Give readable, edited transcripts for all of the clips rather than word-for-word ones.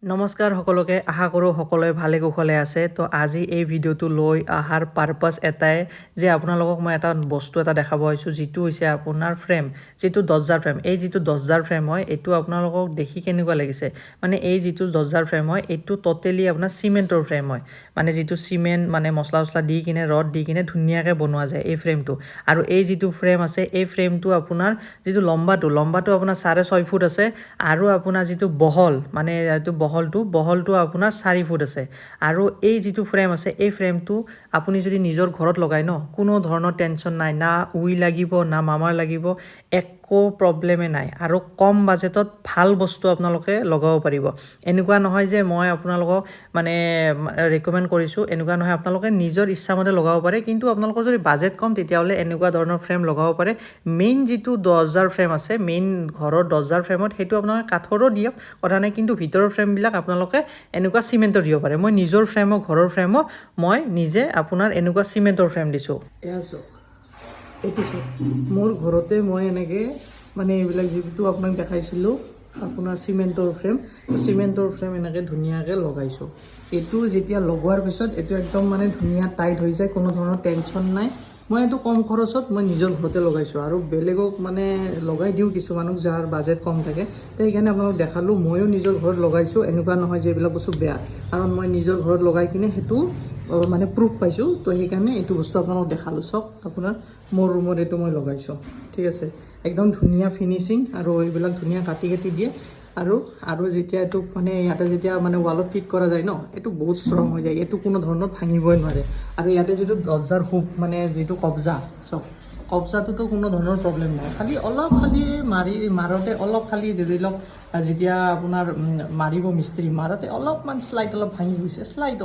নমস্কাৰ সকলোকে আশা কৰোঁ সকলোৱে ভালে কুশলে আছে তো আজি এই ভিডিঅ'টো লৈ অহাৰ পাৰপাছ এটাই যে আপোনালোকক মই এটা বস্তু এটা দেখাব আহিছোঁ যিটো হৈছে আপোনাৰ ফ্ৰেম যিটো দৰ্জাৰ ফ্ৰেম এই যিটো দৰ্জাৰ ফ্ৰেম হয় এইটো আপোনালোকক দেখি কেনেকুৱা লাগিছে মানে এই যিটো দৰ্জাৰ ফ্ৰেম হয় এইটো টোটেলি আপোনাৰ চিমেণ্টৰ ফ্ৰেম হয় মানে যিটো চিমেণ্ট মানে মছলা দি কিনে ৰড দি কিনে ধুনীয়াকৈ বনোৱা যায় এই ফ্ৰেমটো আৰু এই যিটো ফ্ৰেম আছে এই ফ্ৰেমটো আপোনাৰ যিটো লম্বাটো আপোনাৰ 6.5 ফুট আছে আৰু আপোনাৰ যিটো বহল মানে এইটো বহলটো আপোনাৰ 4 ফুট আছে আৰু এই যিটো ফ্ৰেম আছে এই ফ্ৰেমটো আপুনি যদি নিজৰ ঘৰত লগায় ন কোনো ধৰণৰ টেনশ্যন নাই না উই লাগিব না মামাৰ লাগিব একো প্ৰব্লেমে নাই আৰু কম বাজেটত ভাল বস্তু আপোনালোকে লগাব পাৰিব এনেকুৱা নহয় যে মই আপোনালোকক মানে ৰেকমেণ্ড কৰিছোঁ এনেকুৱা নহয় আপোনালোকে নিজৰ ইচ্ছামতে লগাব পাৰে কিন্তু আপোনালোকৰ যদি বাজেট কম তেতিয়াহ'লে এনেকুৱা ধৰণৰ ফ্ৰেম লগাব পাৰে মেইন যিটো দৰ্জাৰ ফ্ৰেম আছে মেইন ঘৰৰ দৰ্জাৰ ফ্ৰেমত সেইটো আপোনালোকে কাঠৰো দিয়ক কথা নাই কিন্তু ভিতৰৰ ফ্ৰেমবিলাক আপোনালোকে এনেকুৱা চিমেণ্টৰ দিব পাৰে মই নিজৰ ফ্ৰেমো ঘৰৰ ফ্ৰেমো মই নিজে আপোনাৰ এনেকুৱা চিমেণ্টৰ ফ্ৰেম দিছোঁ এয়া চাওক এইটো চাওক মোৰ ঘৰতে মই এনেকৈ মানে এইবিলাক যিটো আপোনাক দেখাইছিলোঁ আপোনাৰ চিমেণ্টৰ ফ্ৰেম এনেকৈ ধুনীয়াকৈ লগাইছোঁ এইটো যেতিয়া লগোৱাৰ পিছত এইটো একদম মানে ধুনীয়া টাইট হৈ যায় কোনো ধৰণৰ টেনশ্যন নাই মই এইটো কম খৰচত মই নিজৰ ঘৰতে লগাইছোঁ আৰু বেলেগক মানে লগাই দিওঁ কিছুমানক যাৰ বাজেট কম থাকে তো সেইকাৰণে আপোনালোক দেখালোঁ ময়ো নিজৰ ঘৰত লগাইছোঁ এনেকুৱা নহয় যে এইবিলাক বস্তু বেয়া কাৰণ মই নিজৰ ঘৰত লগাই কিনে সেইটো মানে প্ৰুফ পাইছোঁ তো সেইকাৰণে এইটো বস্তু আপোনালোক দেখালোঁ চাওক আপোনাৰ মোৰ ৰুমত এইটো মই লগাইছোঁ ঠিক আছে একদম ধুনীয়া ফিনিচিং আৰু এইবিলাক ধুনীয়া কাটি দিয়ে আৰু যেতিয়া এইটো মানে ইয়াতে যেতিয়া মানে ৱালত ফিট কৰা যায় ন এইটো বহুত ষ্ট্ৰং হৈ যায় এইটো কোনো ধৰণৰ ভাঙিবই নোৱাৰে আৰু ইয়াতে যিটো দৰ্জাৰ হুক মানে যিটো কব্জা চব কব্জাটোতো কোনো ধৰণৰ প্ৰব্লেম নাই অলপ মাৰোঁতে অলপ ধৰি লওক যেতিয়া আপোনাৰ মাৰিব মিস্ত্ৰী মাৰোঁতে অলপমান অলপ ভাঙি গৈছে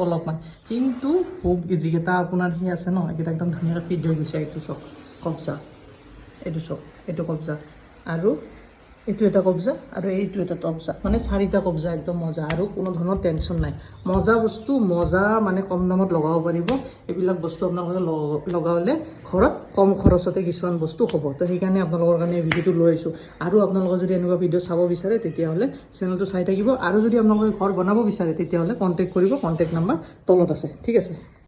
অলপমান কিন্তু হুক যিকেইটা আপোনাৰ সেই আছে ন এইকেইটা একদম ধুনীয়াকৈ ফিট হৈ গৈছে এইটো চব কব্জা এইটো কব্জা আৰু এইটো এটা কব্জা আৰু এইটো এটা কব্জা মানে 4টা কব্জা একদম মজা আৰু কোনো ধৰণৰ টেনশ্যন নাই মজা বস্তু মানে কম দামত লগাব পাৰিব এইবিলাক বস্তু আপোনালোকে লগালে ঘৰত কম খৰচতে কিছুমান বস্তু হ'ব তো সেইকাৰণে আপোনালোকৰ কাৰণে এই ভিডিঅ'টো লৈ আহিছোঁ আৰু আপোনালোকে যদি এনেকুৱা ভিডিঅ' চাব বিচাৰে তেতিয়াহ'লে চেনেলটো চাই থাকিব আৰু যদি আপোনালোকে ঘৰ বনাব বিচাৰে তেতিয়াহ'লে কণ্টেক্ট কৰিব কণ্টেক্ট নাম্বাৰ তলত আছে ঠিক আছে।